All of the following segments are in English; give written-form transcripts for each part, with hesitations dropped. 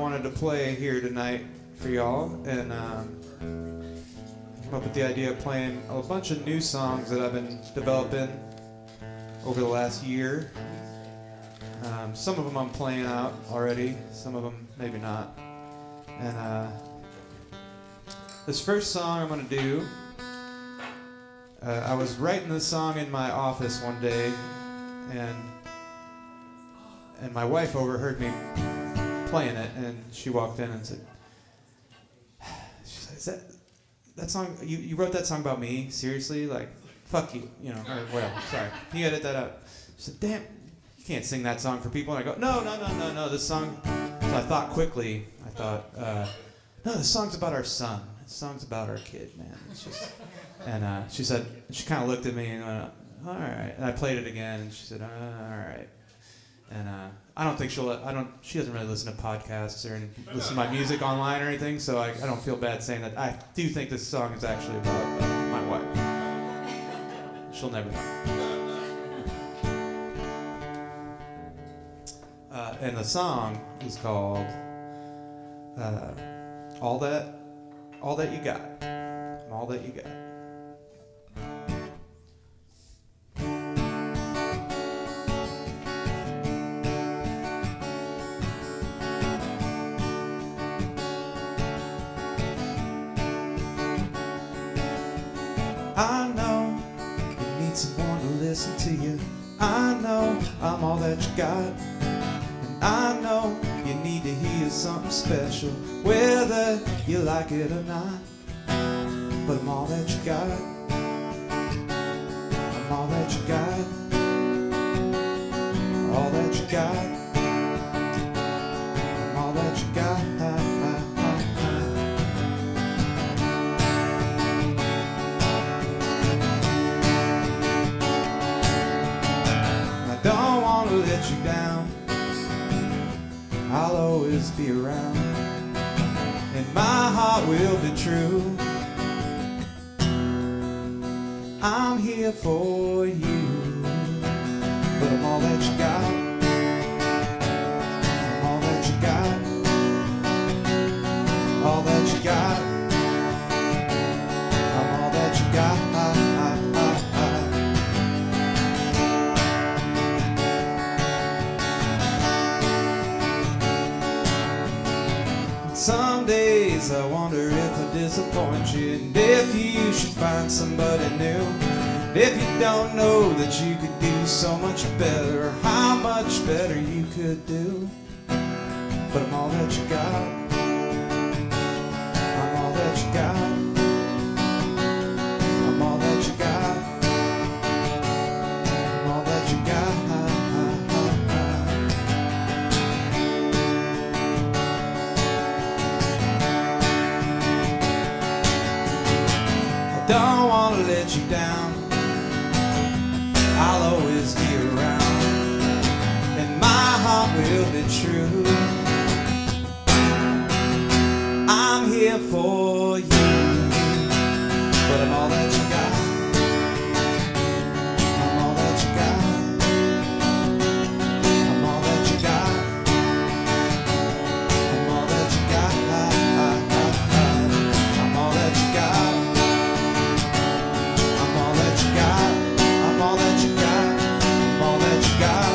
Wanted to play here tonight for y'all, and came up with the idea of playing a bunch of new songs that I've been developing over the last year. Some of them I'm playing out already, some of them maybe not. And this first song I'm gonna do, I was writing this song in my office one day, and my wife overheard me playing it, and she walked in and said, "Is that song? You wrote that song about me? Seriously? Like, fuck you, you know, or whatever. Sorry, can you edit that out?" She said, "Damn, you can't sing that song for people." And I go, "No, this song." So I thought quickly. I thought, "No, this song's about our son. This song's about our kid, man." It's just, and she said, she kind of looked at me and went, "All right." And I played it again, and she said, "All right." And I don't think she doesn't really listen to podcasts or listen to my music online or anything, so I don't feel bad saying that. I do think this song is actually about my wife. She'll never know. And the song is called All That You Got. All That You Got. I know you need someone to listen to you. I know I'm all that you got. And I know you need to hear something special, whether you like it or not. But I'm all that you got. I'm all that you got. All that you got. I'm all that you got. Let you down, I'll always be around, and my heart will be true. I'm here for you, but I'm all that you got. I'm all that you got. All that you got. I'm all that you got. Some days I wonder if I disappoint you, and if you should find somebody new. If you don't know that you could do so much better, or how much better you could do. But I'm all that you got. I'm all that you got. I'm all that you got. I'm all that you got. Don't want to let you down, I'll always be around, and my heart will be true. I'm here for you, but I'm all that you got. I'm all that you got. I'm all that you got. I'm all that you got. I'm all that you got. I'm all that you got, I'm all that you got, I'm all that you got,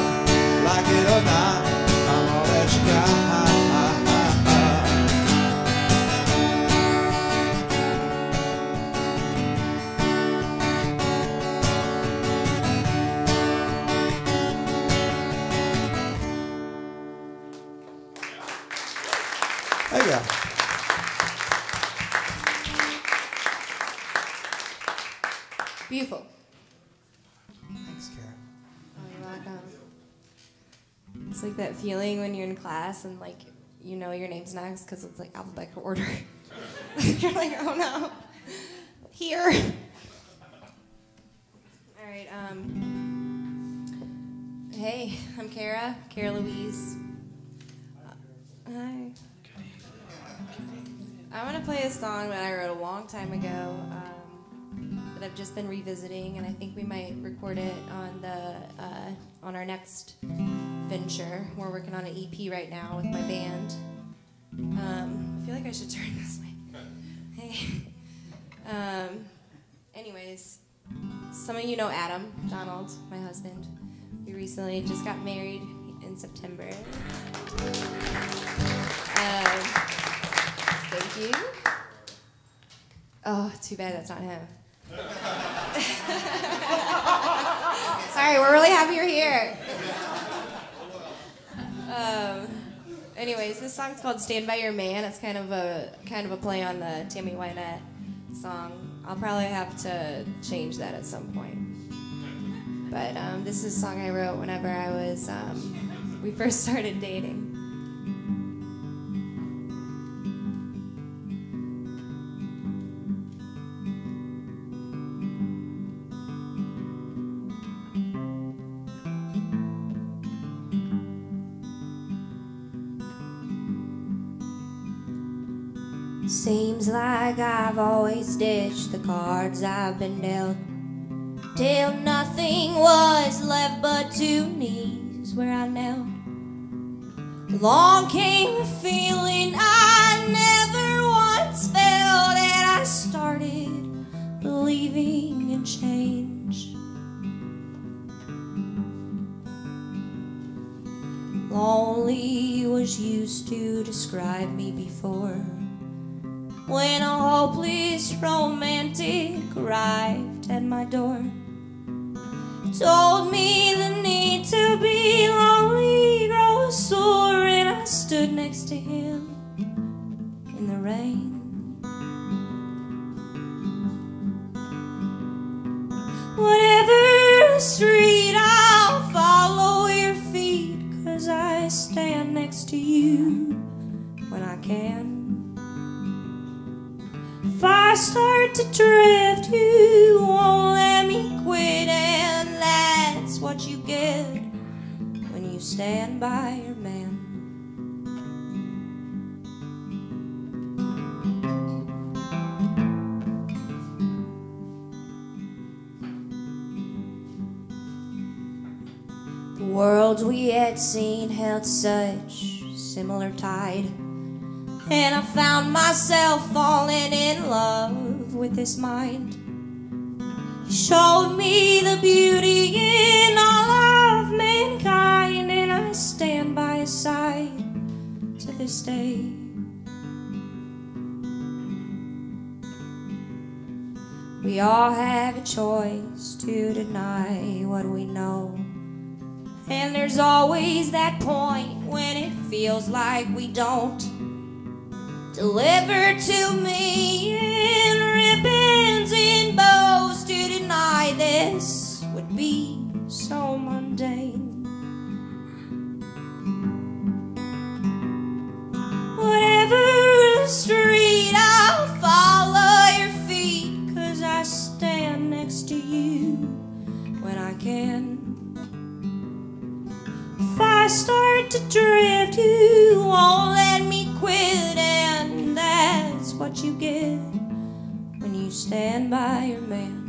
like it or not, I'm all that you got. There you go. Beautiful. Thanks, Cara. Oh, you're welcome. It's like that feeling when you're in class and like you know your name's next because it's like alphabetical order. You're like, oh no, here. All right. Hey, I'm Cara Louise. Hi. I want to play a song that I wrote a long time ago. That I've just been revisiting, and I think we might record it on our next venture. We're working on an EP right now with my band, I feel like I should turn this way. Hey. Anyways, some of you know Adam Donald, my husband. We recently just got married in September. Thank you. Oh, too bad that's not him. Sorry, we're really happy you're here. Anyways, this song's called "Stand by Your Man." It's kind of a play on the Tammy Wynette song. I'll probably have to change that at some point. But this is a song I wrote whenever I was we first started dating. Seems like I've always ditched the cards I've been dealt, till nothing was left but 2 knees where I knelt. Along came a feeling I never once felt, and I started believing in change. Lonely was used to describe me before, when a hopeless romantic arrived at my door. Told me the need to be lonely grows sore, and I stood next to him in the rain. Whatever the street, I'll follow your feet, 'cause I stand next to you when I can. If I start to drift, you won't let me quit, and that's what you get when you stand by your man. The worlds we had seen held such similar tide, and I found myself falling in love with his mind. He showed me the beauty in all of mankind, and I stand by his side to this day. We all have a choice to deny what we know, and there's always that point when it feels like we don't. Delivered to me in ribbons and bows, to deny this would be so mundane. Whatever the street, I'll follow your feet, 'cause I stand next to you when I can. If I start to drift, you won't let me quit, and that's what you get when you stand by your man.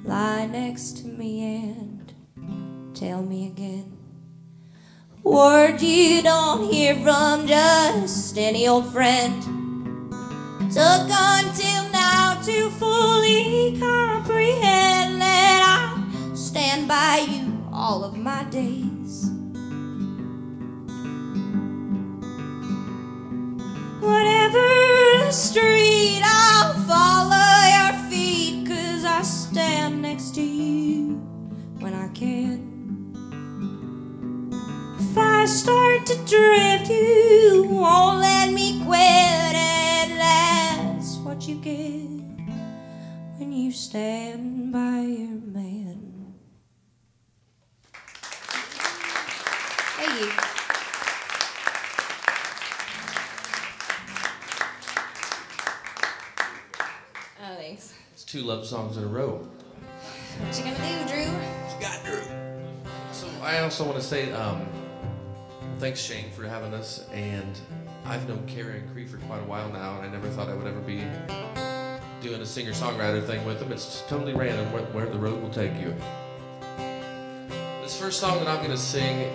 Lie next to me and tell me again word you don't hear from just any old friend. Took until now to fully comprehend that I'll stand by you all of my days. Whatever the street, I'll follow your feet, 'cause I stand next to you when I can. If I start to drift, you won't let me quit, and that's what you get when you stand by your man. Thank you. Oh, thanks. It's 2 love songs in a row. What you gonna do, Drew? What you got, Drew? So I also want to say thanks, Shane, for having us. And I've known Cara and Cree for quite a while now, and I never thought I would ever be a singer-songwriter thing with them. It's totally random where the road will take you. This first song that I'm going to sing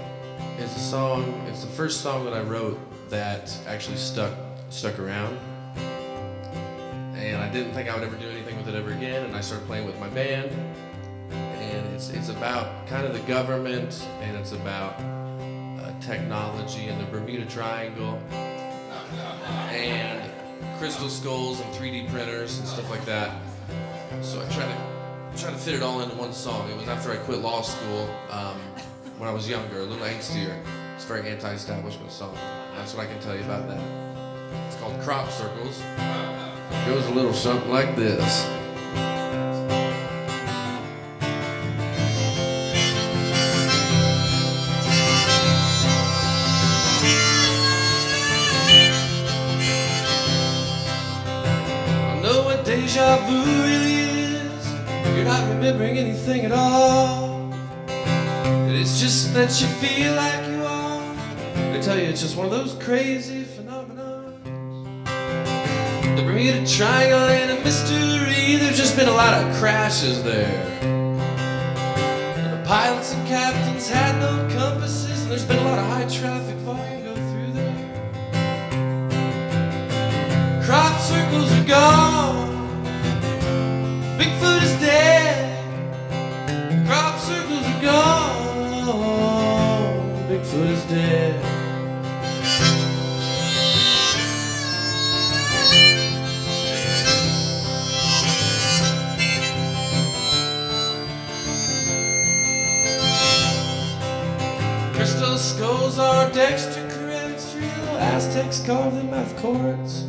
is a song, it's the first song that I wrote that actually stuck around. And I didn't think I would ever do anything with it ever again, and I started playing with my band. And it's about kind of the government, and it's about technology and the Bermuda Triangle, and crystal skulls and 3D printers and stuff like that. So I tried to fit it all into one song. It was after I quit law school when I was younger, a little angstier. It's a very anti-establishment song. That's what I can tell you about that. It's called Crop Circles. It goes a little something like this. Deja vu really is. You're not remembering anything at all. It's just that you feel like you are. They tell you it's just one of those crazy phenomena. The Bermuda Triangle ain't a mystery. There's just been a lot of crashes there. The pilots and captains had no compasses, and there's been a lot of high traffic volume go through there. Crop circles are gone. Bigfoot is dead. Crop circles are gone. Bigfoot is dead. Crystal skulls are dexterous-terrestrial. Aztecs carved them out of quartz.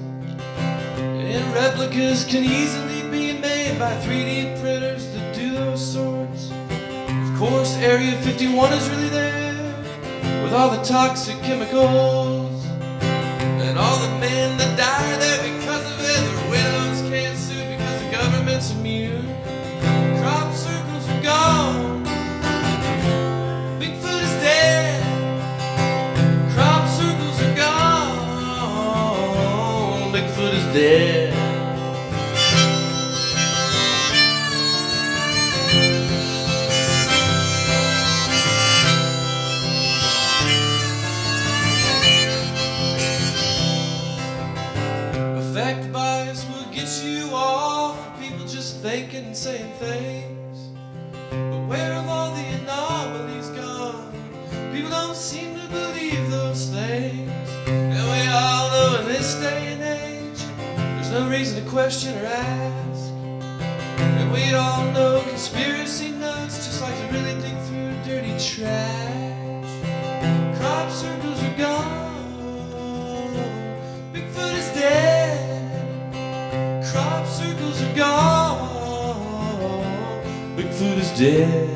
And replicas can easily be made by 3D printers that do those sorts. Of course, Area 51 is really there, with all the toxic chemicals. And all the men that die there because of it, their widows can't sue because the government's immune. Crop circles are gone. Bigfoot is dead. Crop circles are gone. Bigfoot is dead. Thinking and saying things, but where have all the anomalies gone? People don't seem to believe those things. And we all know in this day and age, there's no reason to question or ask. And we all know conspiracy nuts just like to really dig through dirty trash. Crop circles are gone. Bigfoot is dead. Crop circles are gone. Bigfoot is dead.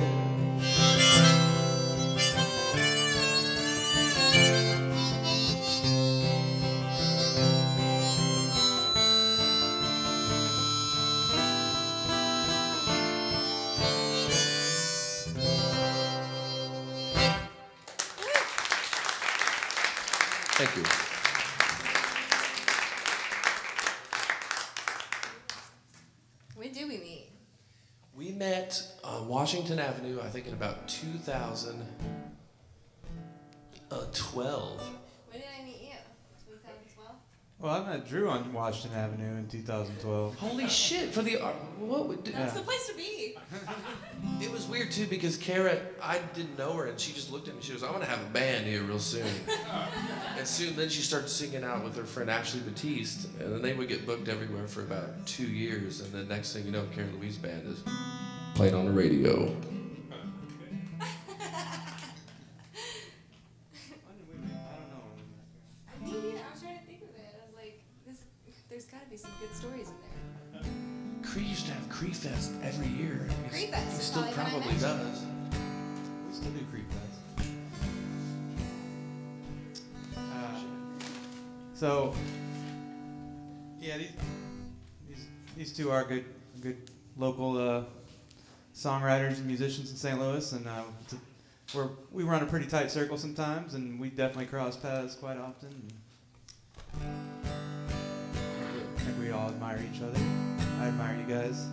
Thank you. When did we meet? We met on Washington Avenue, I think in about 2012. When did I meet you? 2012? Well, I met Drew on Washington Avenue in 2012. Holy shit! For the what would That's the place to be. It was weird too because Cara, I didn't know her, and she just looked at me. She goes, "I'm gonna have a band here real soon." And then she started singing out with her friend Ashley Batiste, and then they would get booked everywhere for about 2 years. And then next thing you know, Cara Louise band is playing on the radio. There's got to be some good stories in there. Cree used to have Cree Fest every year. Cree Fest. He still probably does. We still do Cree Fest. So, yeah, these two are good local songwriters and musicians in St. Louis, and we run a pretty tight circle sometimes, and we definitely cross paths quite often. I think we all admire each other. I admire you guys.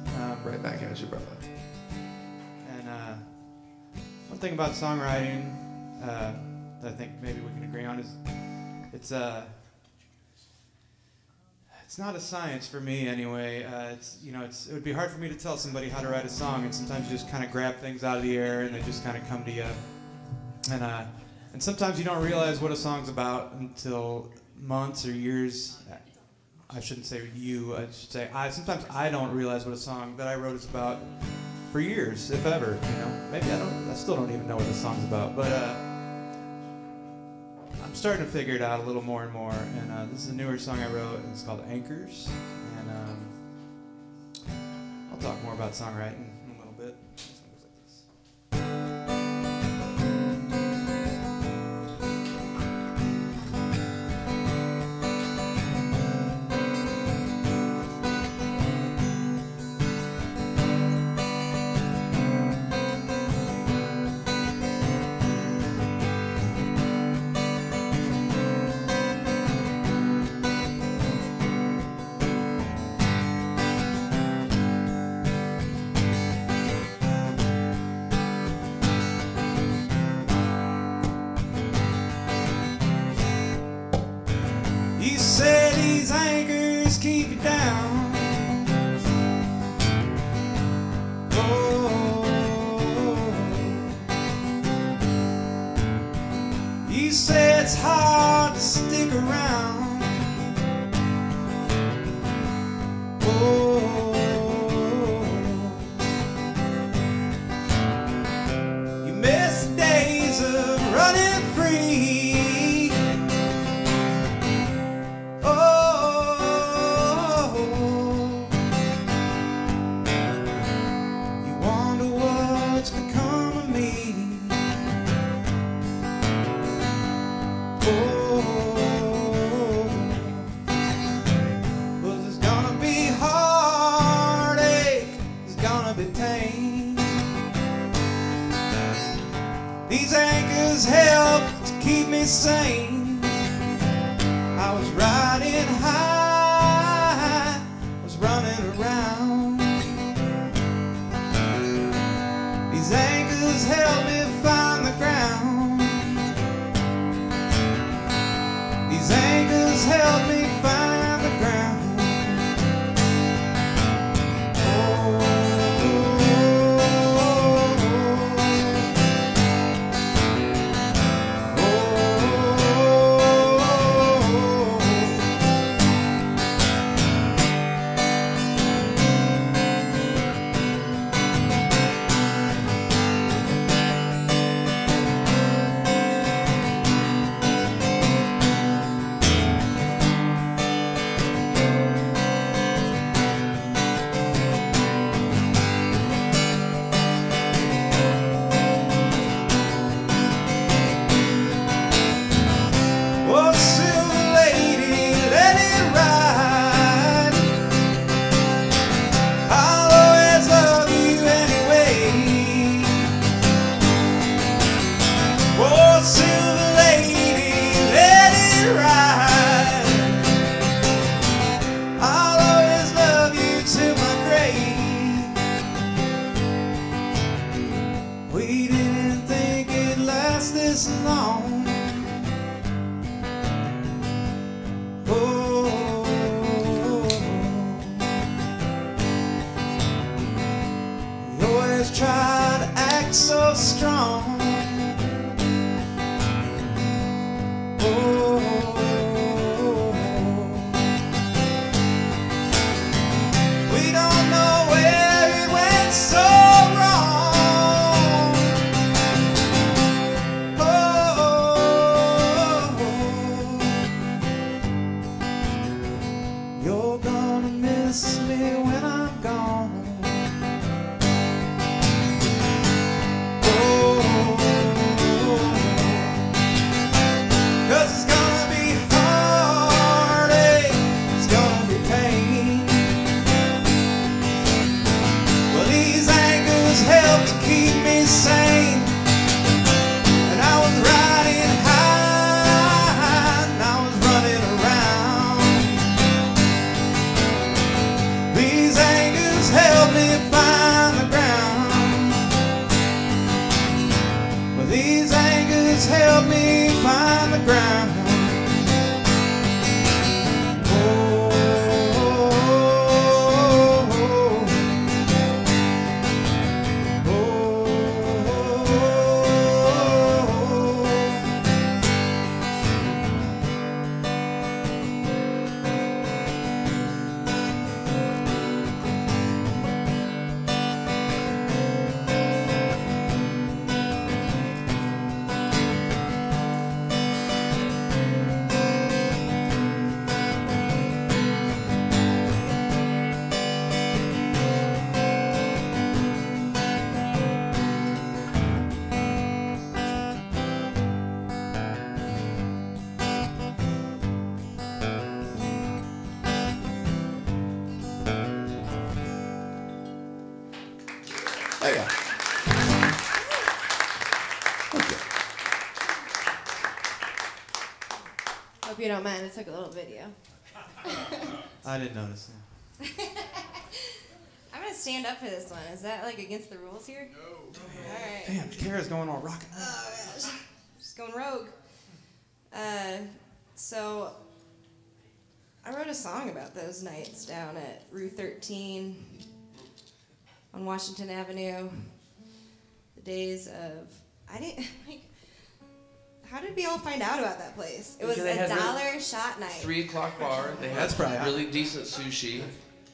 Right back at you, brother. And one thing about songwriting that I think maybe we can agree on is it's not a science for me anyway. It would be hard for me to tell somebody how to write a song, and sometimes you just kind of grab things out of the air and they just kind of come to you. And sometimes you don't realize what a song's about until months or years. I shouldn't say you. I should say sometimes I don't realize what a song that I wrote is about for years, if ever. Maybe I still don't even know what the song's about, but I'm starting to figure it out a little more and more. And this is a newer song I wrote, and it's called Anchors. And I'll talk more about songwriting in a little bit. This one goes like this. You said these anchors keep you down. Oh, you say it's hard to stick around. Oh, you miss the days of running free. These anchors help to keep me sane. I was riding high, was running around. These anchors help me find the ground. These anchors help me find the ground. We didn't think it'd last this long. Oh, we always try to act so strong. Oh, we don't know where it went so wrong. You're gonna miss me when I'm gone. Oh, 'cause it's gonna be heartache, it's gonna be pain. Well, these anchors help to keep me sane. And I was riding high, and I was running around. find the ground. Well, these anchors help me find the ground. There you go. Hope you don't mind. I took a little video. I didn't notice. Yeah. I'm gonna stand up for this one. Is that like against the rules here? No. All right. Damn, Cara's going all rockin'. Oh gosh, just going rogue. So I wrote a song about those nights down at Route 13 on Washington Avenue. The days of how did we all find out about that place? It was Because they a had $1 shot night. 3 o'clock bar. They had That's probably really decent sushi.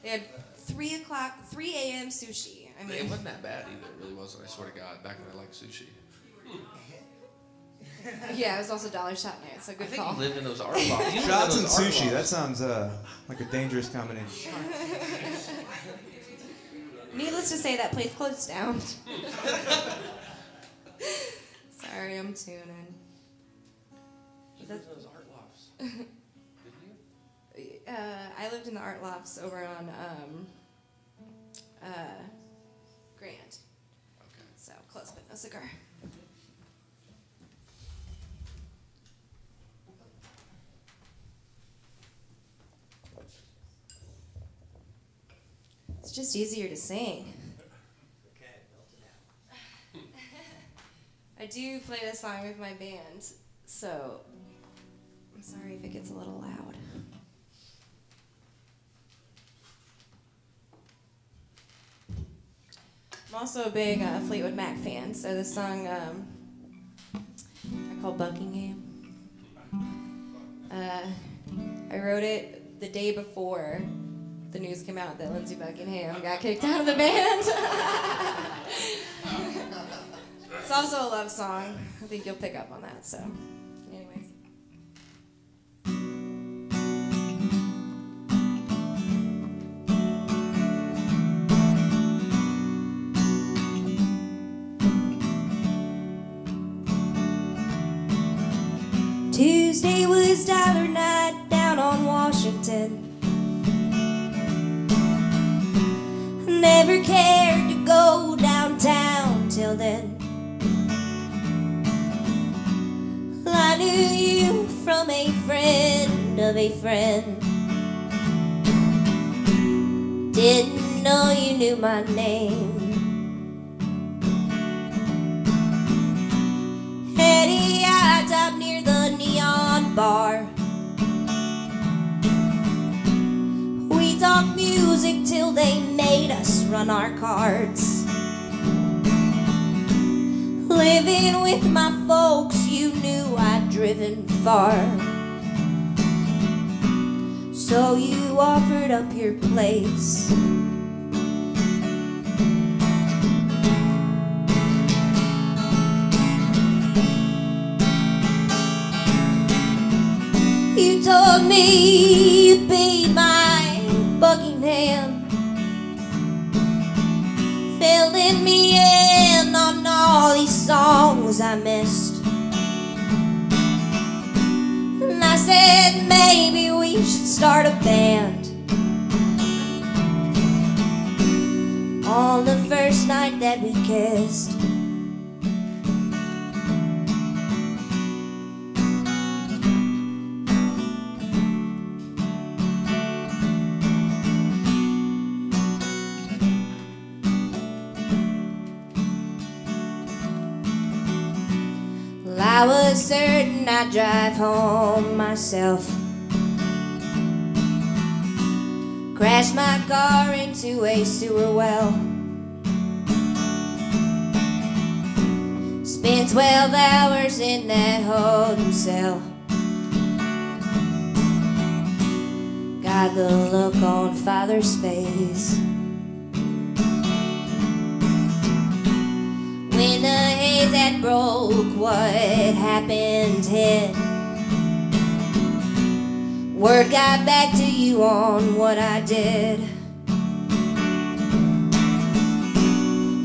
They had 3 a.m. sushi. I It mean, wasn't that bad either. It really wasn't. I swear to God. Back when I liked sushi. yeah, it was also $1 shot night. So I good think call. you lived in those art lofts. You lived in Shots and those art sushi. That lofts. sounds like a dangerous combination. Needless to say, that place closed down. Sorry, I'm tuning. You lived in those art lofts. Didn't you? I lived in the art lofts over on Grant. Okay. So close, but no cigar. It's just easier to sing. I do play this song with my band, so I'm sorry if it gets a little loud. I'm also a big Fleetwood Mac fan, so this song I call Buckingham. I wrote it the day before the news came out that Lindsey Buckingham got kicked out of the band. It's also a love song. I think you'll pick up on that, so anyways. Tuesday was dollar night down on Washington. Never cared to go downtown till then. I knew you from a friend of a friend. Didn't know you knew my name. Eddie eyes up near the neon bar. We talked music till they made us run our cards. Living with my folks, you knew I'd driven far. So you offered up your place. You told me you'd be my Buckingham, filling me in on all these songs I missed. And I said maybe we should start a band. On the first night that we kissed. I was certain I'd drive home myself. Crashed my car into a sewer well. Spent 12 hours in that holding cell. Got the look on Father's face when the haze had broke. What happened hid. Word got back to you on what I did.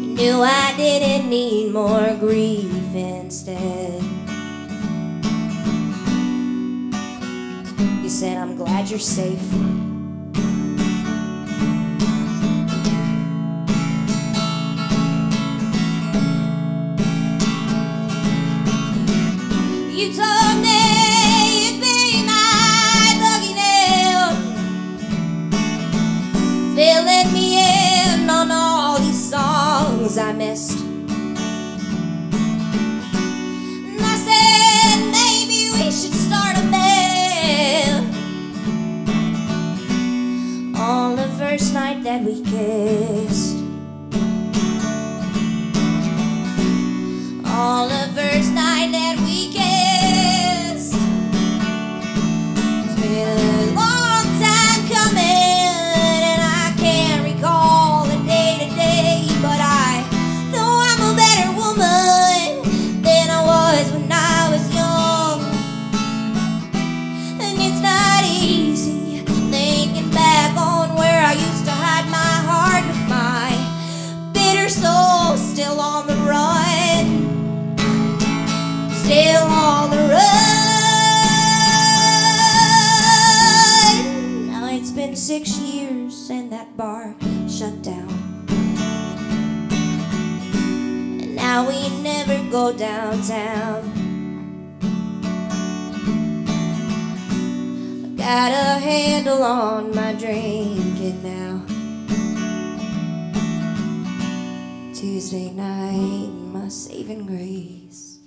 You knew I didn't need more grief instead. You said, I'm glad you're safe. You told me you'd be my lucky nail, filling me in on all these songs I missed. And I said, maybe we should start a band. On the first night that we kissed, on the first night that we kissed. It's been a long time coming, and I can't recall the day to day, but I know I'm a better woman than I was when I was young. And it's not easy thinking back on where I used to hide my heart with my bitter soul still on the run. Still on the run. Now it's been 6 years and that bar shut down, and now we never go downtown. I got a handle on my drinking now. Tuesday night, my saving grace.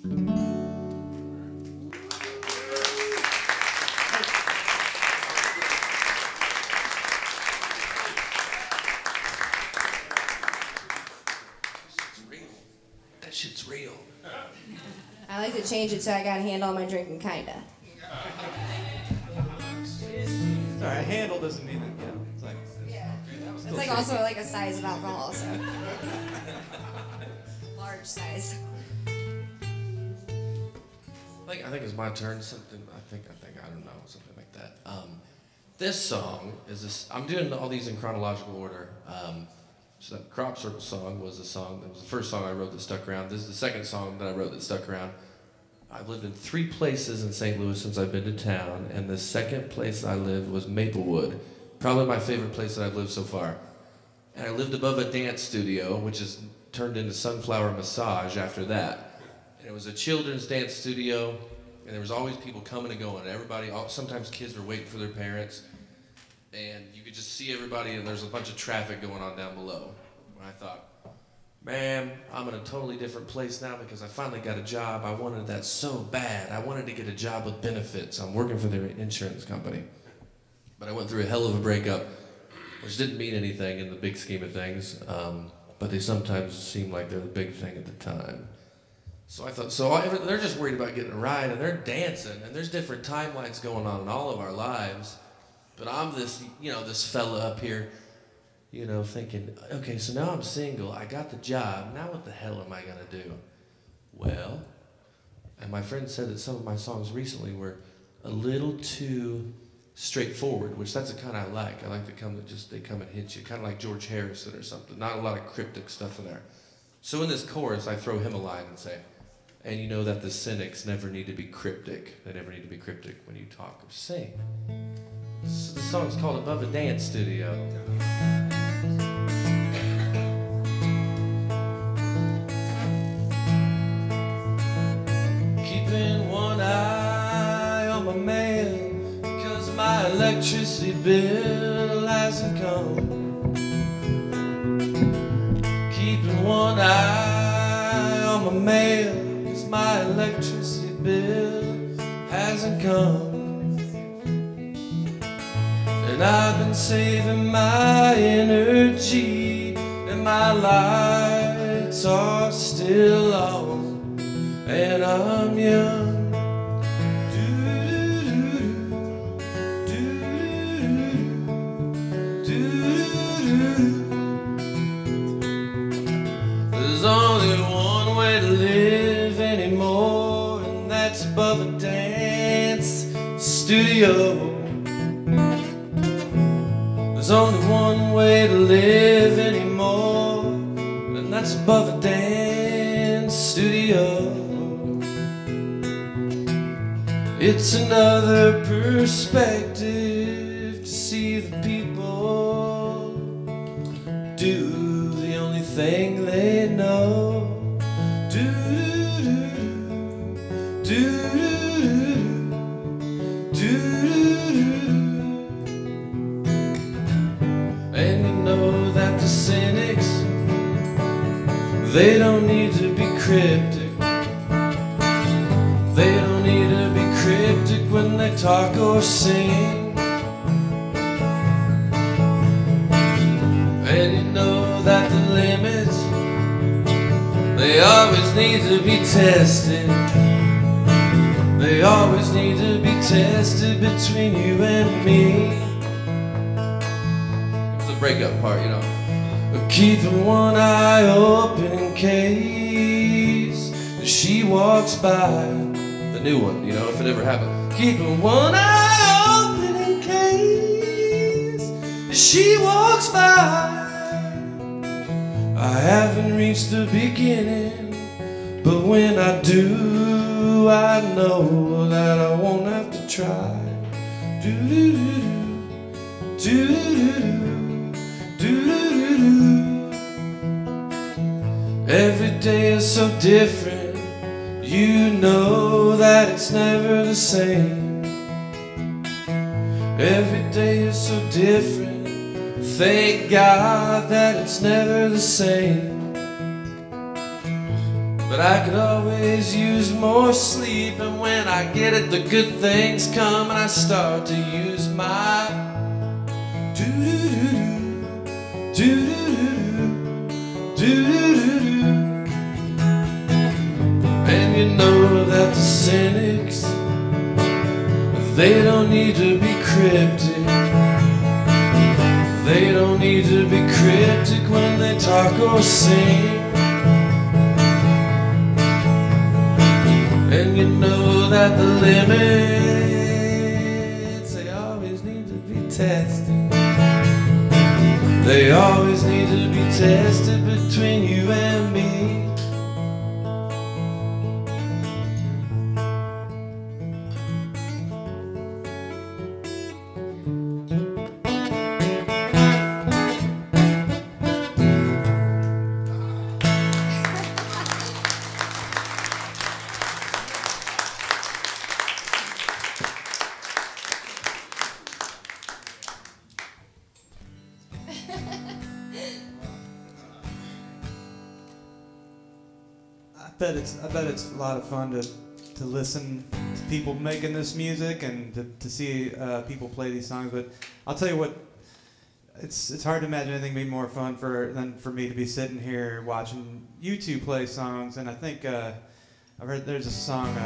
That shit's real. I like to change it so I got a handle on my drinking, kinda. Sorry, a handle doesn't mean that, you know, it's like... Yeah. It's like also like a size of alcohol, so. Large size. I think it's my turn. Something. I think. I don't know. Something like that. This song is this. I'm doing all these in chronological order. So that Crop Circle song was a song. That was the first song I wrote that stuck around. This is the second song that I wrote that stuck around. I've lived in 3 places in St. Louis since I've been to town, and the second place I lived was Maplewood. Probably my favorite place that I've lived so far. And I lived above a dance studio, which is turned into Sunflower Massage after that. And it was a children's dance studio, and there was always people coming and going. Everybody, sometimes kids were waiting for their parents, and you could just see everybody, and there's a bunch of traffic going on down below. And I thought, man, I'm in a totally different place now because I finally got a job. I wanted that so bad. I wanted to get a job with benefits. I'm working for their insurance company. But I went through a hell of a breakup, which didn't mean anything in the big scheme of things, but they sometimes seem like they're the big thing at the time. So I thought, they're just worried about getting a ride, and they're dancing, and there's different timelines going on in all of our lives. But I'm this, this fella up here, thinking, okay, so now I'm single, I got the job, now what the hell am I gonna do? Well, and my friend said that some of my songs recently were a little too straightforward, which that's the kind I like. I like they come and hit you, kind of like George Harrison or something. Not a lot of cryptic stuff in there. So in this chorus, I throw him a line and say, and you know that the cynics never need to be cryptic. They never need to be cryptic when you talk or sing. So the song's called Above a Dance Studio. Keeping one eye on my mail, my electricity bill hasn't come. Keeping one eye on my mail, 'cause my electricity bill hasn't come, and I've been saving my energy, and my lights are still on, and I'm young. There's only one way to live anymore, and that's above a dance studio. There's only one way to live anymore, and that's above a dance studio. It's another perspective to see the people do the only thing they know. Do do do. And you know that the cynics, they don't need to be cryptic. They don't need to be cryptic when they talk or sing. And you know that the limits, they always need to be tested. They always need to be tested between you and me. It's the breakup part, you know. Keeping one eye open in case she walks by. The new one, you know, if it ever happened. Keeping one eye open in case she walks by. I haven't reached the beginning, but when I do, I know that I won't have to try. Do do do do do do. Every day is so different. You know that it's never the same. Every day is so different. Thank God that it's never the same. But I could always use more sleep, and when I get it, the good things come, and I start to use my do-do-do-do, do-do-do-do, do-do-do-do. And you know that the cynics, they don't need to be cryptic. They don't need to be cryptic when they talk or sing. And you know that the limits, they always need to be tested. They always need to be tested between you and me. I bet it's a lot of fun to listen to people making this music and to see people play these songs. But I'll tell you what, it's hard to imagine anything being more fun than for me to be sitting here watching you two play songs. And I think I've heard there's a song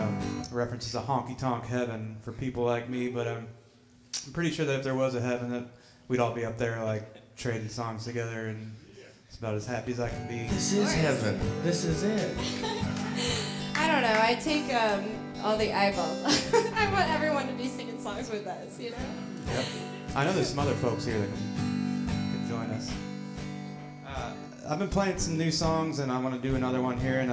references a honky tonk heaven for people like me, but I'm pretty sure that if there was a heaven, that we'd all be up there like trading songs together, and it's about as happy as I can be. This is heaven. This is it. I don't know. I take all the eyeballs. I want everyone to be singing songs with us, you know? Yep. I know there's some other folks here that can join us. I've been playing some new songs, and I want to do another one here. And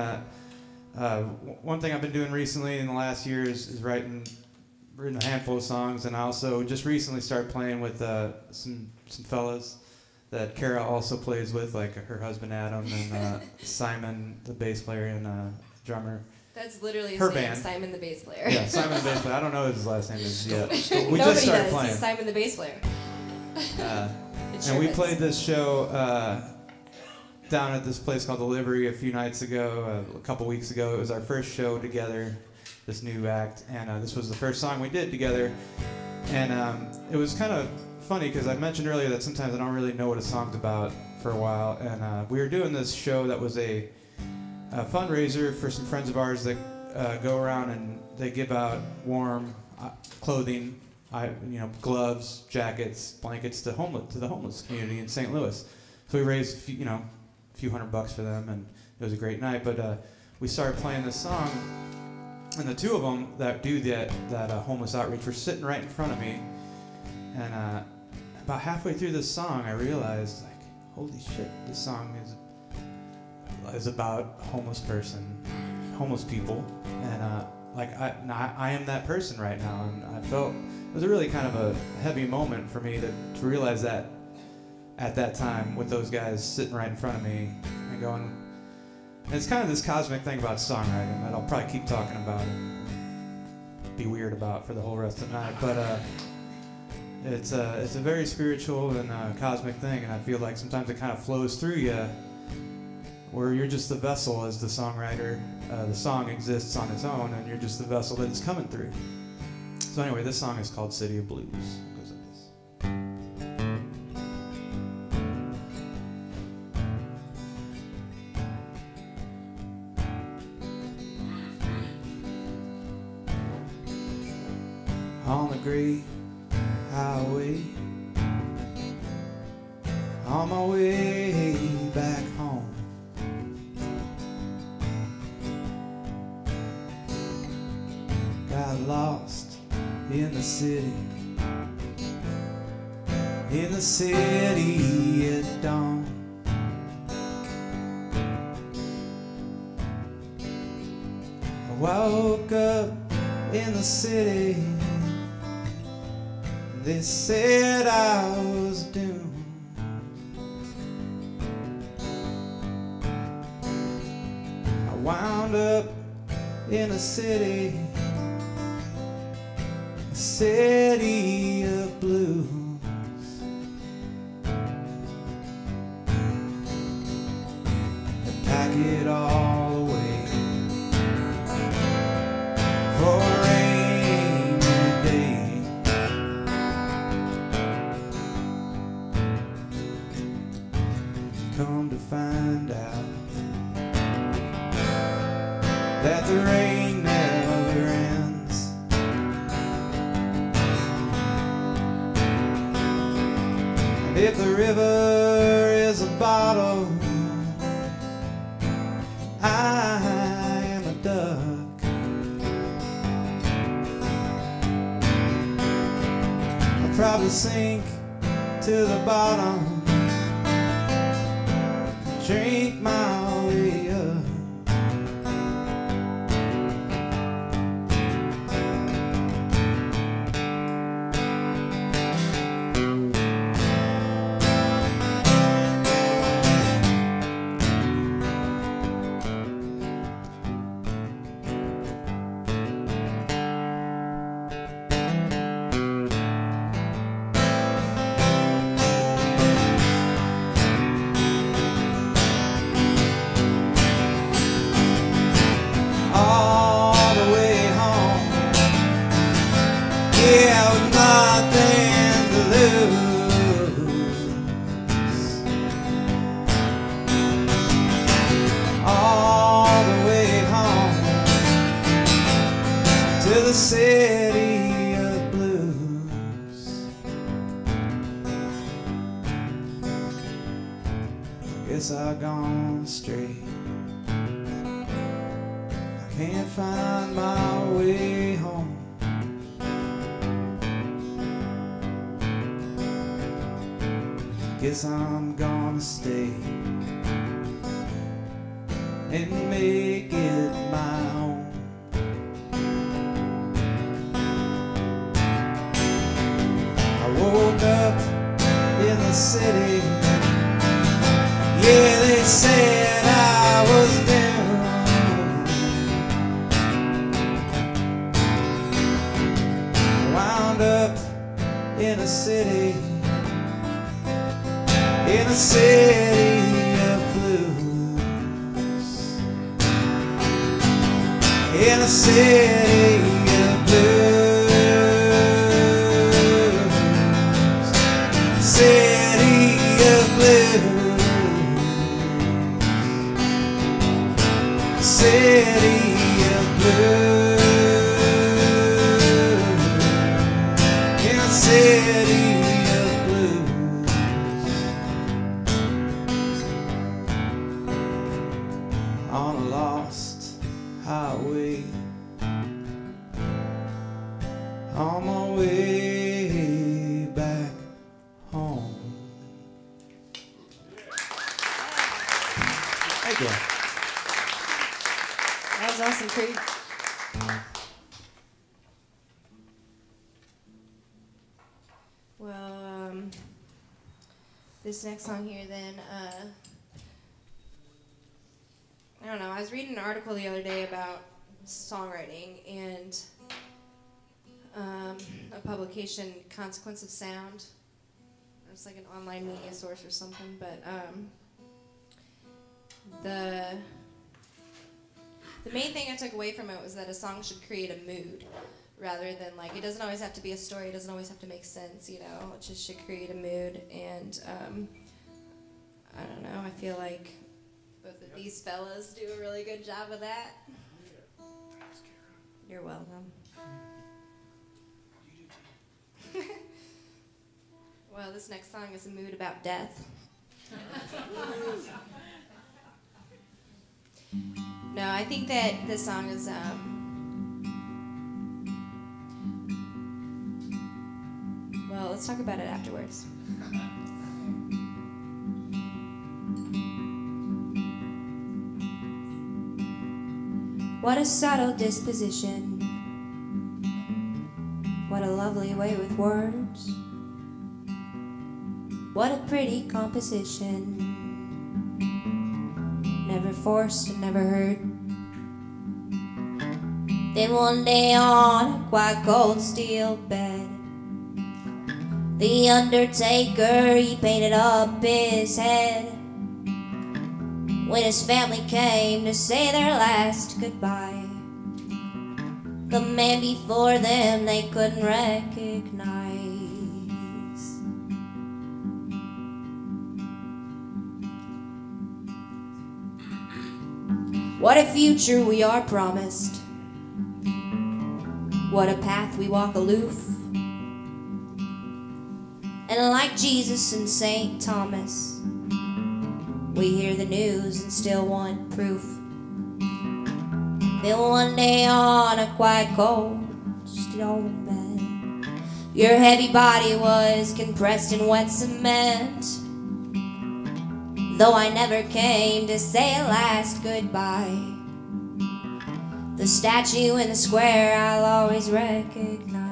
one thing I've been doing recently in the last year is written a handful of songs, and I also just recently started playing with some fellas that Cara also plays with, like her husband Adam and Simon, the bass player and drummer. That's literally his her name, band. Simon the bass player. Yeah, Simon the bass player. I don't know what his last name is yet. We Nobody just started does. playing. He's Simon the bass player. And we played this show down at this place called The Livery a few nights ago, a couple weeks ago. It was our first show together, this new act, and this was the first song we did together. And it was kind of funny because I mentioned earlier that sometimes I don't really know what a song's about for a while. And we were doing this show that was a fundraiser for some friends of ours that go around and they give out warm clothing, gloves, jackets, blankets to the homeless community in St. Louis. So we raised a few $100 for them, and it was a great night. But we started playing this song, and the two of them that do that homeless outreach were sitting right in front of me. And about halfway through this song, I realized, like, holy shit, this song is about homeless people, and I am that person right now. And I felt it was a really kind of a heavy moment for me to realize that at that time with those guys sitting right in front of me and going. And it's kind of this cosmic thing about songwriting that I'll probably keep talking about and be weird about for the whole rest of the night. But it's a very spiritual and cosmic thing, and I feel like sometimes it kind of flows through you, where you're just the vessel as the songwriter. The song exists on its own, and you're just the vessel that it's coming through. So anyway, this song is called City of Blues. It goes like this. On the great highway, on my way back home, got lost in the city at dawn. I woke up in the city. They said I was doomed. I wound up in a city of blues. And pack it all away for a rainy day. Come to find out that the rain never ends. And if the river is a bottle, I am a duck. I'll probably sink to the bottom, drink my way up. Yeah, with nothing to lose, all the way home to the city of blues. Guess I've gone straight. I can't find my way home. Guess I'm gonna stay and make it my own. I woke up in the city. Yeah, they said I was doomed. I wound up in a city of blues. In in a city of blues, city of blues, city of blues, in a city of blues. On a lost highway, on my way back home. Thank you. That was awesome, Cree. Well, this next song here, then, I don't know. I was reading an article the other day about songwriting and a publication, Consequence of Sound. It's like an online media source or something, but the main thing I took away from it was that a song should create a mood rather than, like, it doesn't always have to be a story, it doesn't always have to make sense, you know, it just should create a mood. And I don't know, I feel like both of these fellas do a really good job of that. You're welcome. Well, this next song is a mood about death. No, I think that this song is well, let's talk about it afterwards. What a subtle disposition. What a lovely way with words. What a pretty composition. Never forced and never hurt. Then one day on a quite cold steel bed, the undertaker, he painted up his head. When his family came to say their last goodbye, the man before them they couldn't recognize. What a future we are promised. What a path we walk aloof. And like Jesus and St. Thomas, we hear the news and still want proof. Then one day on a quite cold stone bed, your heavy body was compressed in wet cement. Though I never came to say a last goodbye, the statue in the square I'll always recognize.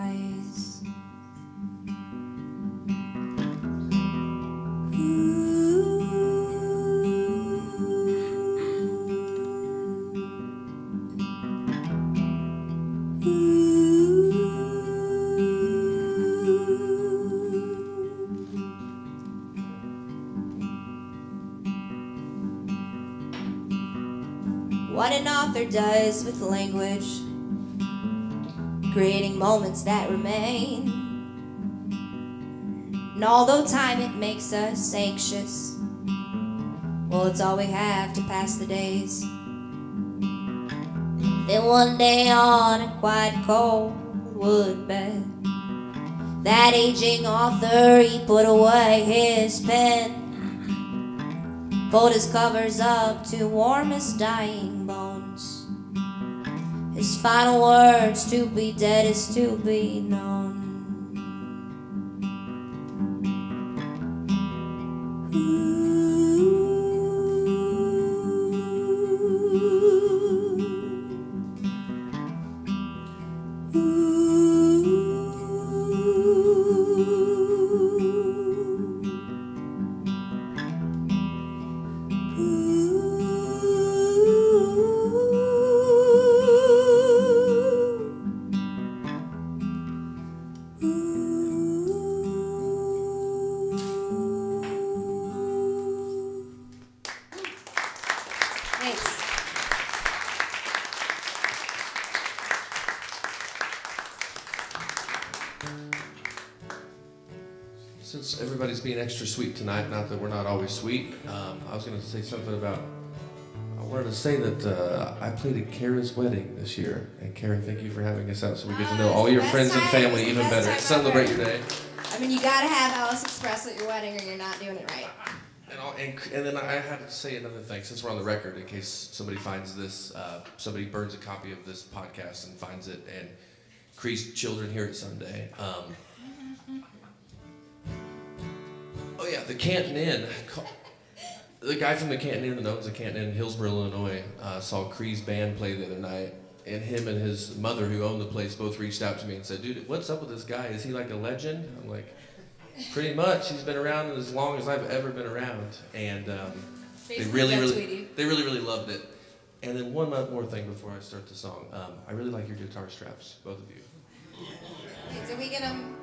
What an author does with language, creating moments that remain. And although time it makes us anxious, well, it's all we have to pass the days. Then one day on a quite cold wood bed, that aging author, he put away his pen, pulled his covers up to warm his dying bones. His final words, to be dead is to be known. being extra sweet tonight. Not that we're not always sweet. I was going to say something about. I wanted to say that I played at Cara's wedding this year, and Cara, thank you for having us out, so we get to know all your friends and family even better. Celebrate your day. I mean, you gotta have Alice Express at your wedding, or you're not doing it right. And then I had to say another thing, since we're on the record, in case somebody finds this, somebody burns a copy of this podcast and finds it, and Cree's children hear it someday. Oh yeah, the Canton Inn. The guy from the Canton Inn that owns the Canton Inn in Hillsborough, Illinois, saw Cree's band play the other night, and him and his mother, who owned the place, both reached out to me and said, "Dude, what's up with this guy? Is he like a legend?" I'm like, "Pretty much. He's been around as long as I've ever been around." And they really loved it. And then one more thing before I start the song. I really like your guitar straps, both of you. Did we get them?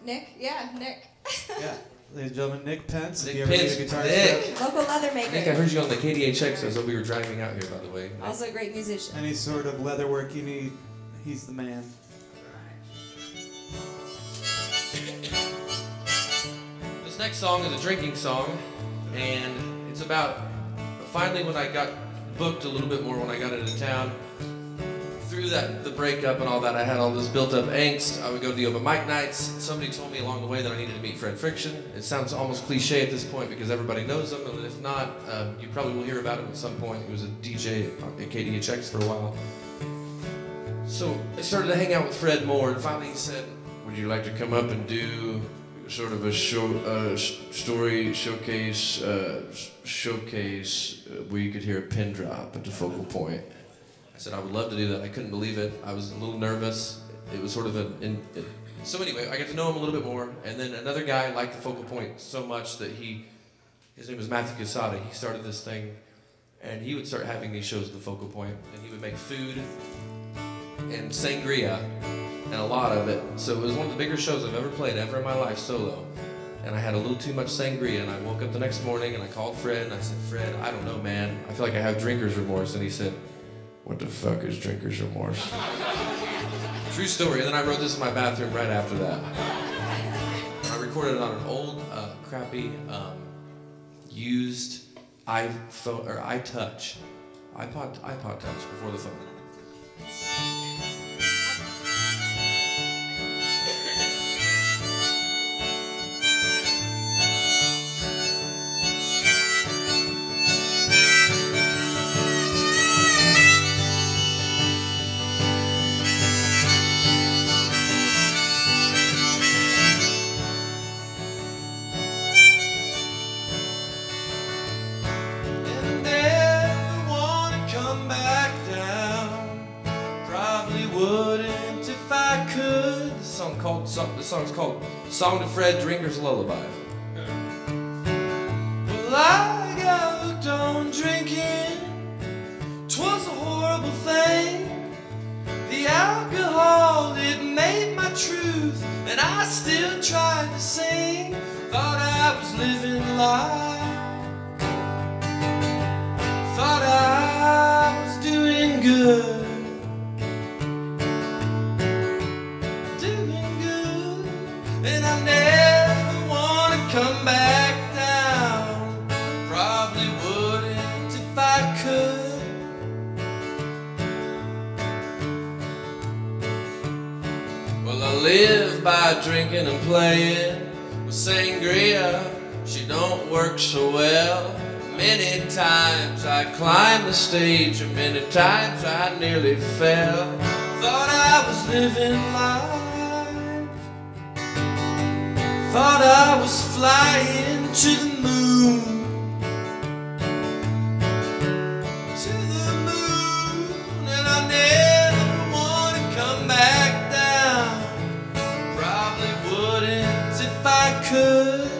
Nick? Yeah, Nick. Yeah. Ladies and gentlemen, Nick Pence. Nick if you ever Pence, need a guitar Nick. strap. Local leather maker. Nick, I heard you on the KDHX as we were driving out here, by the way. Also a great musician. Any sort of leather work you need, he's the man. This next song is a drinking song, and it's about finally when I got booked a little bit more when I got into town. Through the breakup and all that, I had all this built-up angst. I would go to the open mic nights. Somebody told me along the way that I needed to meet Fred Friction. It sounds almost cliche at this point because everybody knows him, and if not, you probably will hear about him at some point. He was a DJ at KDHX for a while. So I started to hang out with Fred more, and finally he said, "Would you like to come up and do sort of a story showcase where you could hear a pin drop at the focal point?" I said I would love to do that. I couldn't believe it. I was a little nervous. It was sort of so anyway, I got to know him a little bit more, and then another guy liked the focal point so much that his name was Matthew Casada. He started this thing, and he would start having these shows at the focal point, and he would make food and sangria, and a lot of it. So it was one of the bigger shows I've ever played ever in my life solo. And I had a little too much sangria, and I woke up the next morning, and I called Fred, and I said, "Fred, I don't know, man. I feel like I have drinker's remorse." And he said, "What the fuck is drinker's remorse?" True story. And then I wrote this in my bathroom right after that. I recorded it on an old, crappy, used iPhone or iTouch, iPod Touch before the phone. The song's called "Song to Fred, Drinker's Lullaby." Well, I got hooked on drinking. 'Twas a horrible thing. The alcohol, it made my truth, and I still tried to sing. Thought I was living life. Thought I was doing good. And I never want to come back down. Probably wouldn't if I could. Well, I live by drinking and playing. With sangria, she don't work so well. Many times I climbed the stage, and many times I nearly fell. Thought I was living life. Thought I was flying to the moon. To the moon. And I never want to come back down. Probably wouldn't if I could.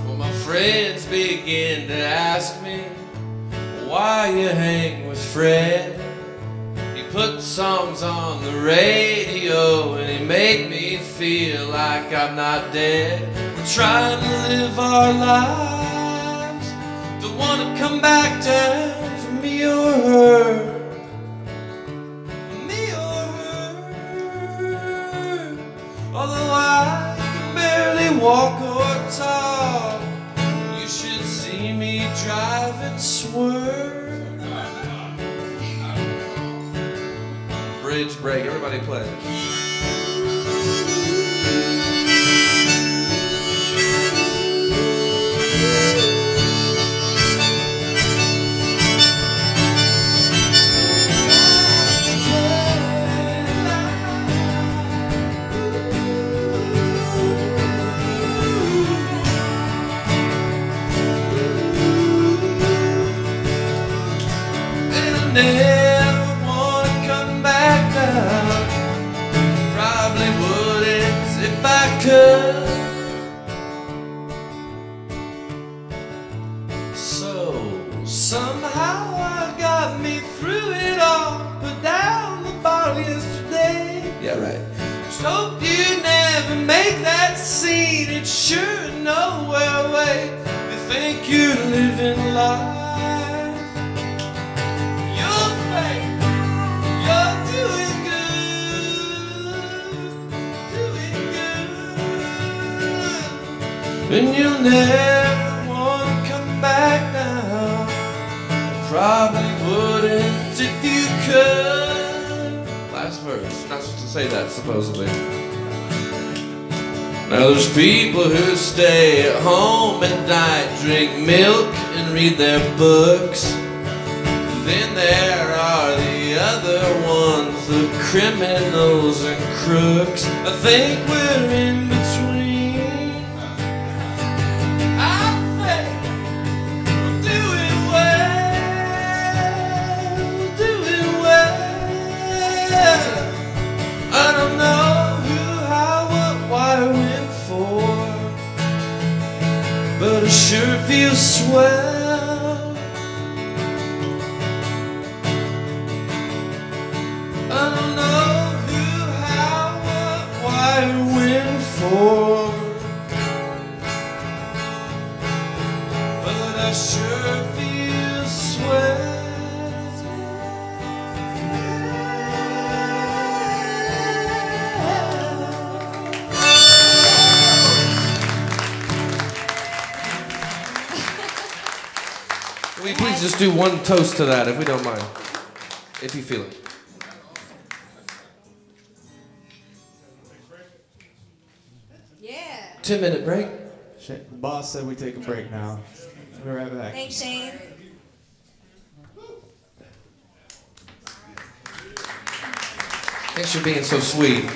Well, my friends begin to ask me why you hang with Fred. Put songs on the radio and he made me feel like I'm not dead. We're trying to live our lives. Don't want to come back down for me or her. Me or her. although I can barely walk or talk. You should see me drive and swerve. Bridge break, everybody play. Never wanna come back now. Probably wouldn't if I could. So somehow I got me through it all. Put down the bottle yesterday. Yeah, right. Just hope you never make that scene. It's sure nowhere away. You think you're living life. And you'll never want to come back now. Probably wouldn't if you could. Last verse. Not supposed to say that, supposedly. Now there's people who stay at home at night, drink milk and read their books. Then there are the other ones, the criminals and crooks. I think we're in between. I don't know who, how, what, why, when, for, but it sure feels swell. I don't know who, how, what, why, when, for, but I sure feel swell. Can we please just do one toast to that, if we don't mind, if you feel it. Yeah. 10-minute break. The boss said we take a break now. We'll be right back. Thanks, Shane. Thanks for being so sweet.